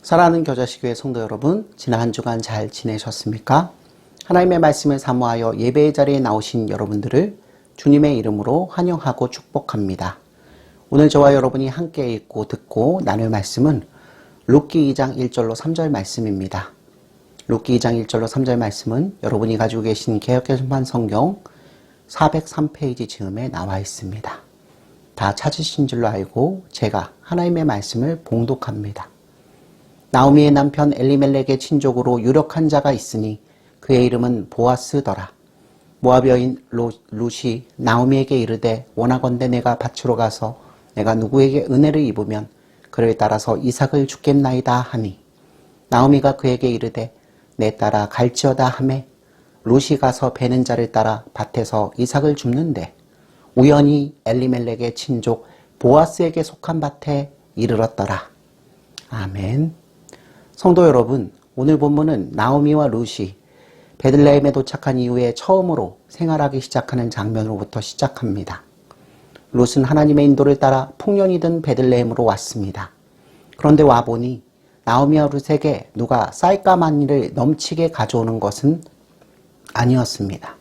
사랑하는 겨자씨교회 성도 여러분, 지난 한 주간 잘 지내셨습니까? 하나님의 말씀을 사모하여 예배의 자리에 나오신 여러분들을 주님의 이름으로 환영하고 축복합니다. 오늘 저와 여러분이 함께 읽고 듣고 나눌 말씀은 룻기 2장 1절로 3절 말씀입니다. 룻기 2장 1절로 3절 말씀은 여러분이 가지고 계신 개역개정판 성경 403페이지 즈음에 나와 있습니다. 다 찾으신 줄로 알고 제가 하나님의 말씀을 봉독합니다. 나오미의 남편 엘리멜렉의 친족으로 유력한 자가 있으니 그의 이름은 보아스더라. 모압 여인 룻이 나오미에게 이르되 원하건대 내가 밭으로 가서 내가 누구에게 은혜를 입으면 그를 따라서 이삭을 주겠나이다 하니 나오미가 그에게 이르되 내 따라 갈지어다 하매 룻이 가서 베는 자를 따라 밭에서 이삭을 줍는데 우연히 엘리멜렉의 친족 보아스에게 속한 밭에 이르렀더라. 아멘. 성도 여러분, 오늘 본문은 나오미와 룻이 베들레헴에 도착한 이후에 처음으로 생활하기 시작하는 장면으로부터 시작합니다. 룻은 하나님의 인도를 따라 풍년이 든 베들레헴으로 왔습니다. 그런데 와보니 나오미와 룻에게 누가 쌀가마니를 넘치게 가져오는 것은 아니었습니다.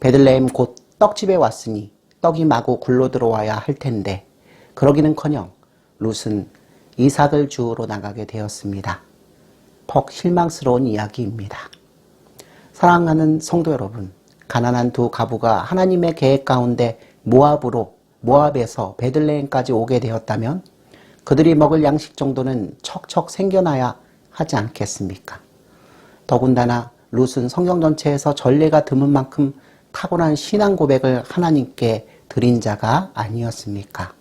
베들레헴 곧 떡집에 왔으니 떡이 마구 굴러 들어와야 할 텐데 그러기는커녕 룻은 이삭을 주우러 나가게 되었습니다. 퍽 실망스러운 이야기입니다. 사랑하는 성도 여러분, 가난한 두 가부가 하나님의 계획 가운데 모압에서 베들레헴까지 오게 되었다면 그들이 먹을 양식 정도는 척척 생겨나야 하지 않겠습니까? 더군다나 룻은 성경 전체에서 전례가 드문 만큼 타고난 신앙 고백을 하나님께 드린 자가 아니었습니까?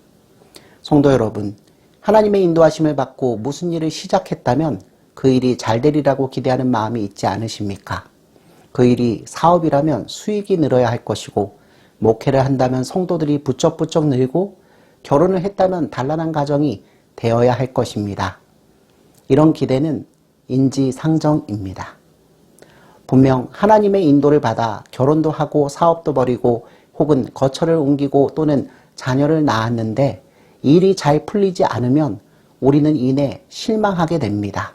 성도 여러분, 하나님의 인도하심을 받고 무슨 일을 시작했다면 그 일이 잘 되리라고 기대하는 마음이 있지 않으십니까? 그 일이 사업이라면 수익이 늘어야 할 것이고 목회를 한다면 성도들이 부쩍부쩍 늘고 결혼을 했다면 단란한 가정이 되어야 할 것입니다. 이런 기대는 인지상정입니다. 분명 하나님의 인도를 받아 결혼도 하고 사업도 벌이고 혹은 거처를 옮기고 또는 자녀를 낳았는데 일이 잘 풀리지 않으면 우리는 이내 실망하게 됩니다.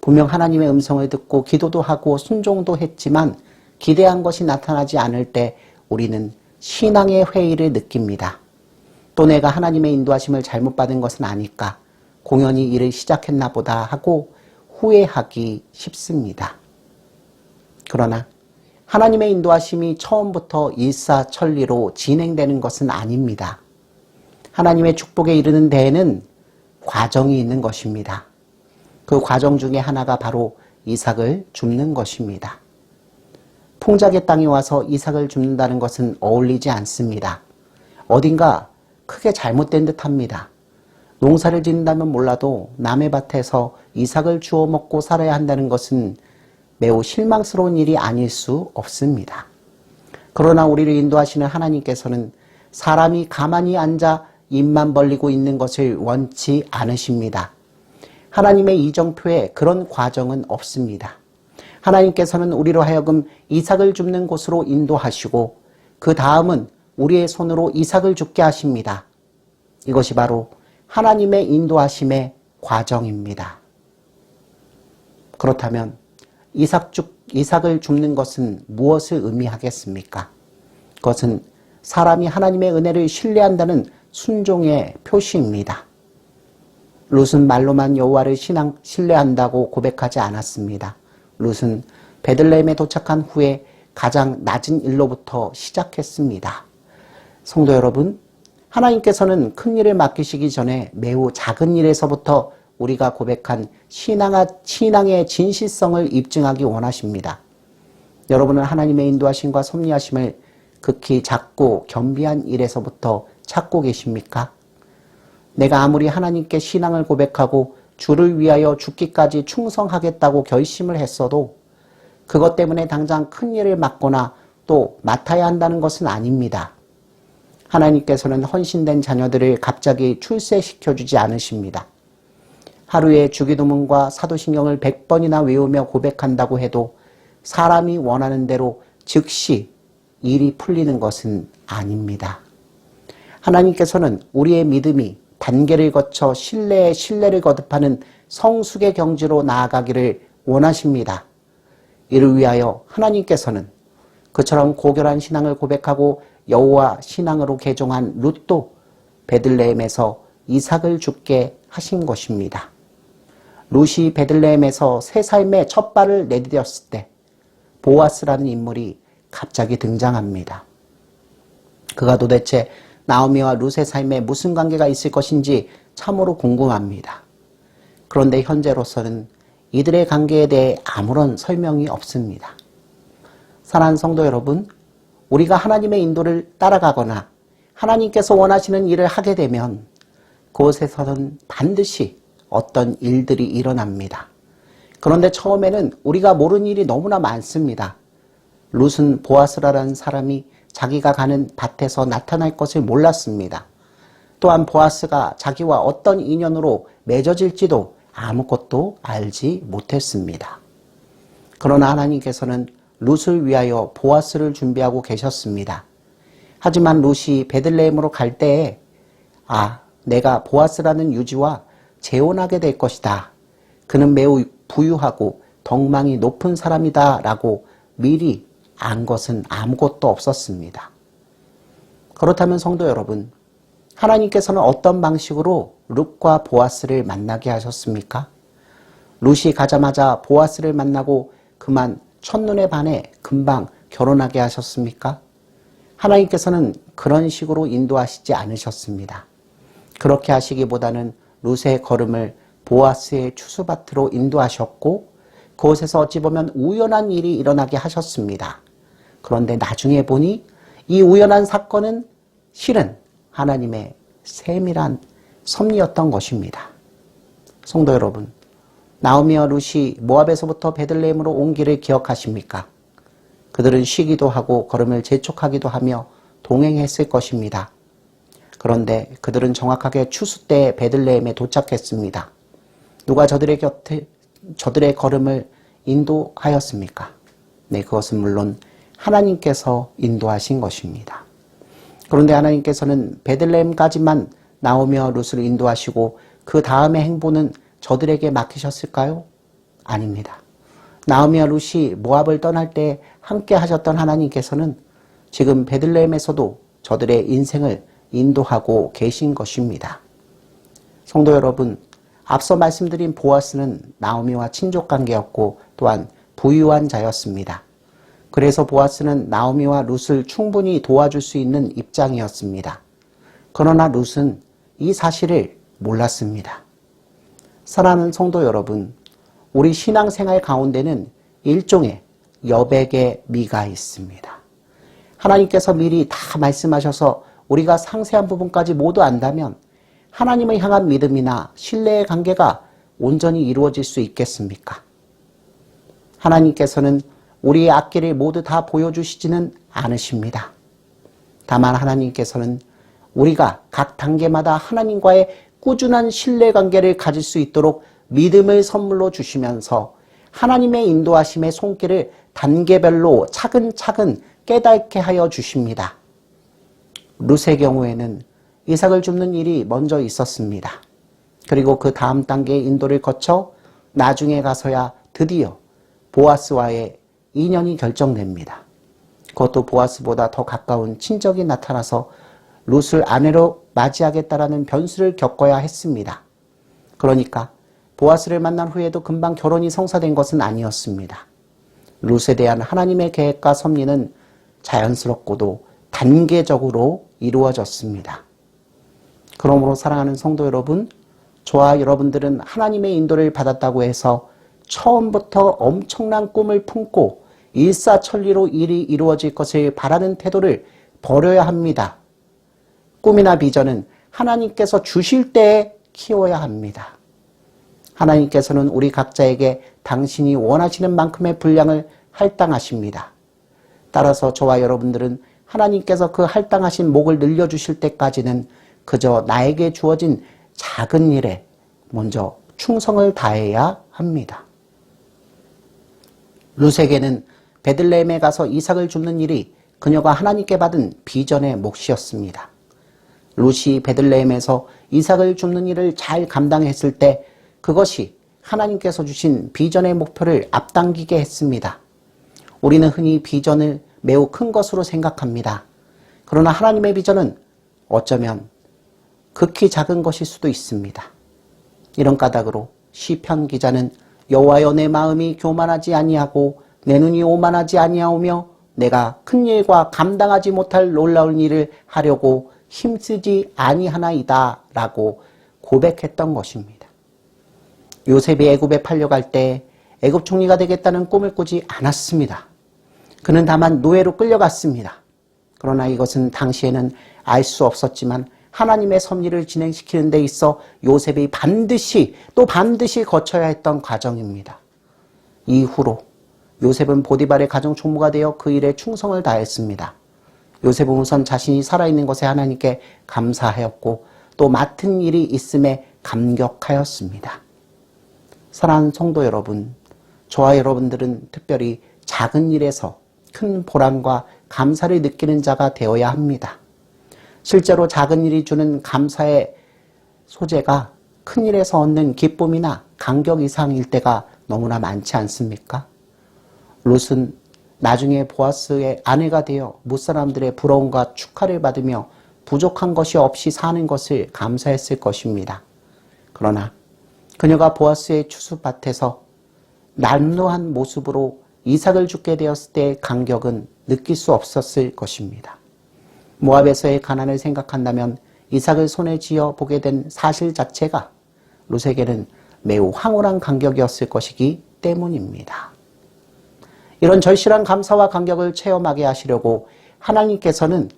분명 하나님의 음성을 듣고 기도도 하고 순종도 했지만 기대한 것이 나타나지 않을 때 우리는 신앙의 회의를 느낍니다. 또 내가 하나님의 인도하심을 잘못 받은 것은 아닐까, 공연히 일을 시작했나 보다 하고 후회하기 쉽습니다. 그러나 하나님의 인도하심이 처음부터 일사천리로 진행되는 것은 아닙니다. 하나님의 축복에 이르는 데에는 과정이 있는 것입니다. 그 과정 중에 하나가 바로 이삭을 줍는 것입니다. 풍작의 땅에 와서 이삭을 줍는다는 것은 어울리지 않습니다. 어딘가 크게 잘못된 듯합니다. 농사를 짓는다면 몰라도 남의 밭에서 이삭을 주워 먹고 살아야 한다는 것은 매우 실망스러운 일이 아닐 수 없습니다. 그러나 우리를 인도하시는 하나님께서는 사람이 가만히 앉아 입만 벌리고 있는 것을 원치 않으십니다. 하나님의 이정표에 그런 과정은 없습니다. 하나님께서는 우리로 하여금 이삭을 줍는 곳으로 인도하시고 그 다음은 우리의 손으로 이삭을 줍게 하십니다. 이것이 바로 하나님의 인도하심의 과정입니다. 그렇다면 이삭을 줍는 것은 무엇을 의미하겠습니까? 그것은 사람이 하나님의 은혜를 신뢰한다는 순종의 표시입니다. 룻은 말로만 여호와를 신뢰한다고 고백하지 않았습니다. 룻은 베들레헴에 도착한 후에 가장 낮은 일로부터 시작했습니다. 성도 여러분, 하나님께서는 큰 일을 맡기시기 전에 매우 작은 일에서부터 우리가 고백한 신앙의 진실성을 입증하기 원하십니다. 여러분은 하나님의 인도하심과 섭리하심을 극히 작고 겸비한 일에서부터 찾고 계십니까? 내가 아무리 하나님께 신앙을 고백하고 주를 위하여 죽기까지 충성하겠다고 결심을 했어도 그것 때문에 당장 큰 일을 맡거나 또 맡아야 한다는 것은 아닙니다. 하나님께서는 헌신된 자녀들을 갑자기 출세시켜주지 않으십니다. 하루에 주기도문과 사도신경을 100번이나 외우며 고백한다고 해도 사람이 원하는 대로 즉시 일이 풀리는 것은 아닙니다. 하나님께서는 우리의 믿음이 단계를 거쳐 신뢰에 신뢰를 거듭하는 성숙의 경지로 나아가기를 원하십니다. 이를 위하여 하나님께서는 그처럼 고결한 신앙을 고백하고 여호와 신앙으로 개종한 룻도 베들레헴에서 이삭을 죽게 하신 것입니다. 룻이 베들레헴에서 새 삶의 첫 발을 내디뎠을 때 보아스라는 인물이 갑자기 등장합니다. 그가 도대체 나오미와 룻의 삶에 무슨 관계가 있을 것인지 참으로 궁금합니다. 그런데 현재로서는 이들의 관계에 대해 아무런 설명이 없습니다. 사랑하는 성도 여러분, 우리가 하나님의 인도를 따라가거나 하나님께서 원하시는 일을 하게 되면 그곳에서는 반드시 어떤 일들이 일어납니다. 그런데 처음에는 우리가 모르는 일이 너무나 많습니다. 룻은 보아스라는 사람이 자기가 가는 밭에서 나타날 것을 몰랐습니다. 또한 보아스가 자기와 어떤 인연으로 맺어질지도 아무것도 알지 못했습니다. 그러나 하나님께서는 룻을 위하여 보아스를 준비하고 계셨습니다. 하지만 룻이 베들레헴으로 갈 때에 내가 보아스라는 유지와 재혼하게 될 것이다. 그는 매우 부유하고 덕망이 높은 사람이다 라고 미리 안 것은 아무것도 없었습니다. 그렇다면 성도 여러분, 하나님께서는 어떤 방식으로 룻과 보아스를 만나게 하셨습니까? 룻이 가자마자 보아스를 만나고 그만 첫눈에 반해 금방 결혼하게 하셨습니까? 하나님께서는 그런 식으로 인도하시지 않으셨습니다. 그렇게 하시기보다는 룻의 걸음을 보아스의 추수밭으로 인도하셨고 그곳에서 어찌 보면 우연한 일이 일어나게 하셨습니다. 그런데 나중에 보니 이 우연한 사건은 실은 하나님의 세밀한 섭리였던 것입니다. 성도 여러분, 나오미와 룻이 모압에서부터 베들레헴으로 온 길을 기억하십니까? 그들은 쉬기도 하고 걸음을 재촉하기도 하며 동행했을 것입니다. 그런데 그들은 정확하게 추수 때 베들레헴에 도착했습니다. 누가 저들의 걸음을 인도하였습니까? 네, 그것은 물론 하나님께서 인도하신 것입니다. 그런데 하나님께서는 베들레헴까지만 나오며 룻을 인도하시고 그 다음의 행보는 저들에게 맡기셨을까요? 아닙니다. 나오미와 룻이 모압을 떠날 때 함께 하셨던 하나님께서는 지금 베들레헴에서도 저들의 인생을 인도하고 계신 것입니다. 성도 여러분, 앞서 말씀드린 보아스는 나오미와 친족관계였고 또한 부유한 자였습니다. 그래서 보아스는 나오미와 룻을 충분히 도와줄 수 있는 입장이었습니다. 그러나 룻은 이 사실을 몰랐습니다. 사랑하는 성도 여러분, 우리 신앙생활 가운데는 일종의 여백의 미가 있습니다. 하나님께서 미리 다 말씀하셔서 우리가 상세한 부분까지 모두 안다면 하나님을 향한 믿음이나 신뢰의 관계가 온전히 이루어질 수 있겠습니까? 하나님께서는 우리의 앞길을 모두 다 보여주시지는 않으십니다. 다만 하나님께서는 우리가 각 단계마다 하나님과의 꾸준한 신뢰관계를 가질 수 있도록 믿음을 선물로 주시면서 하나님의 인도하심의 손길을 단계별로 차근차근 깨닫게 하여 주십니다. 룻의 경우에는 이삭을 줍는 일이 먼저 있었습니다. 그리고 그 다음 단계의 인도를 거쳐 나중에 가서야 드디어 보아스와의 인연이 결정됩니다. 그것도 보아스보다 더 가까운 친척이 나타나서 룻을 아내로 맞이하겠다라는 변수를 겪어야 했습니다. 그러니까 보아스를 만난 후에도 금방 결혼이 성사된 것은 아니었습니다. 룻에 대한 하나님의 계획과 섭리는 자연스럽고도 단계적으로 이루어졌습니다. 그러므로 사랑하는 성도 여러분, 저와 여러분들은 하나님의 인도를 받았다고 해서 처음부터 엄청난 꿈을 품고 일사천리로 일이 이루어질 것을 바라는 태도를 버려야 합니다. 꿈이나 비전은 하나님께서 주실 때에 키워야 합니다. 하나님께서는 우리 각자에게 당신이 원하시는 만큼의 분량을 할당하십니다. 따라서 저와 여러분들은 하나님께서 그 할당하신 몫을 늘려주실 때까지는 그저 나에게 주어진 작은 일에 먼저 충성을 다해야 합니다. 룻에게는 베들레헴에 가서 이삭을 줍는 일이 그녀가 하나님께 받은 비전의 몫이었습니다. 룻이 베들레헴에서 이삭을 줍는 일을 잘 감당했을 때 그것이 하나님께서 주신 비전의 목표를 앞당기게 했습니다. 우리는 흔히 비전을 매우 큰 것으로 생각합니다. 그러나 하나님의 비전은 어쩌면 극히 작은 것일 수도 있습니다. 이런 까닭으로 시편 기자는 여호와여 내 마음이 교만하지 아니하고 내 눈이 오만하지 아니하오며 내가 큰 일과 감당하지 못할 놀라운 일을 하려고 힘쓰지 아니하나이다 라고 고백했던 것입니다. 요셉이 애굽에 팔려갈 때 애굽 총리가 되겠다는 꿈을 꾸지 않았습니다. 그는 다만 노예로 끌려갔습니다. 그러나 이것은 당시에는 알 수 없었지만 하나님의 섭리를 진행시키는 데 있어 요셉이 반드시 거쳐야 했던 과정입니다. 이후로 요셉은 보디발의 가정 총무가 되어 그 일에 충성을 다했습니다. 요셉은 우선 자신이 살아있는 것에 하나님께 감사하였고 또 맡은 일이 있음에 감격하였습니다. 사랑하는 성도 여러분, 저와 여러분들은 특별히 작은 일에서 큰 보람과 감사를 느끼는 자가 되어야 합니다. 실제로 작은 일이 주는 감사의 소재가 큰 일에서 얻는 기쁨이나 감격 이상일 때가 너무나 많지 않습니까? 룻은 나중에 보아스의 아내가 되어 무사람들의 부러움과 축하를 받으며 부족한 것이 없이 사는 것을 감사했을 것입니다. 그러나 그녀가 보아스의 추수밭에서 난노한 모습으로 이삭을 죽게 되었을 때의 감격은 느낄 수 없었을 것입니다. 모압에서의 가난을 생각한다면 이삭을 손에 쥐어 보게 된 사실 자체가 룻에게는 매우 황홀한 감격이었을 것이기 때문입니다. 이런 절실한 감사와 감격을 체험하게 하시려고 하나님께서는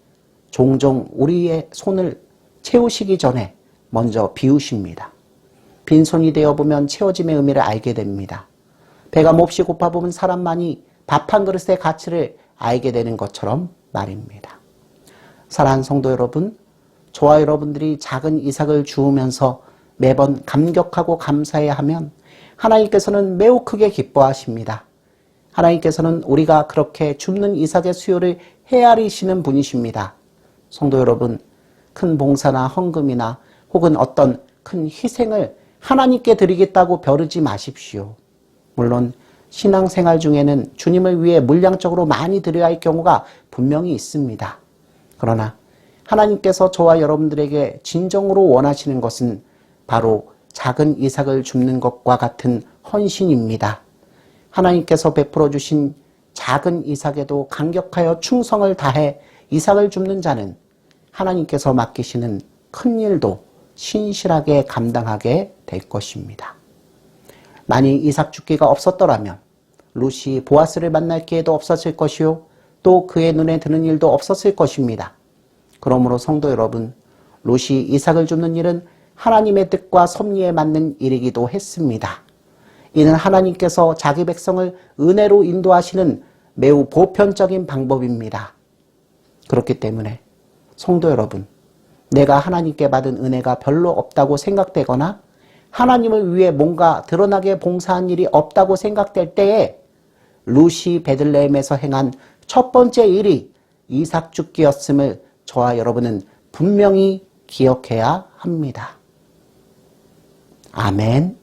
종종 우리의 손을 채우시기 전에 먼저 비우십니다. 빈손이 되어보면 채워짐의 의미를 알게 됩니다. 배가 몹시 고파보면 사람만이 밥 한 그릇의 가치를 알게 되는 것처럼 말입니다. 사랑하는 성도 여러분, 저와 여러분들이 작은 이삭을 주우면서 매번 감격하고 감사해야 하면 하나님께서는 매우 크게 기뻐하십니다. 하나님께서는 우리가 그렇게 줍는 이삭의 수요를 헤아리시는 분이십니다. 성도 여러분, 큰 봉사나 헌금이나 혹은 어떤 큰 희생을 하나님께 드리겠다고 벼르지 마십시오. 물론 신앙생활 중에는 주님을 위해 물량적으로 많이 드려야 할 경우가 분명히 있습니다. 그러나 하나님께서 저와 여러분들에게 진정으로 원하시는 것은 바로 작은 이삭을 줍는 것과 같은 헌신입니다. 하나님께서 베풀어 주신 작은 이삭에도 감격하여 충성을 다해 이삭을 줍는 자는 하나님께서 맡기시는 큰 일도 신실하게 감당하게 될 것입니다. 만일 이삭 죽기가 없었더라면 룻이 보아스를 만날 기회도 없었을 것이요 또 그의 눈에 드는 일도 없었을 것입니다. 그러므로 성도 여러분, 룻이 이삭을 줍는 일은 하나님의 뜻과 섭리에 맞는 일이기도 했습니다. 이는 하나님께서 자기 백성을 은혜로 인도하시는 매우 보편적인 방법입니다. 그렇기 때문에 성도 여러분, 내가 하나님께 받은 은혜가 별로 없다고 생각되거나 하나님을 위해 뭔가 드러나게 봉사한 일이 없다고 생각될 때에 룻이 베들레헴에서 행한 첫 번째 일이 이삭 죽기였음을 저와 여러분은 분명히 기억해야 합니다. 아멘.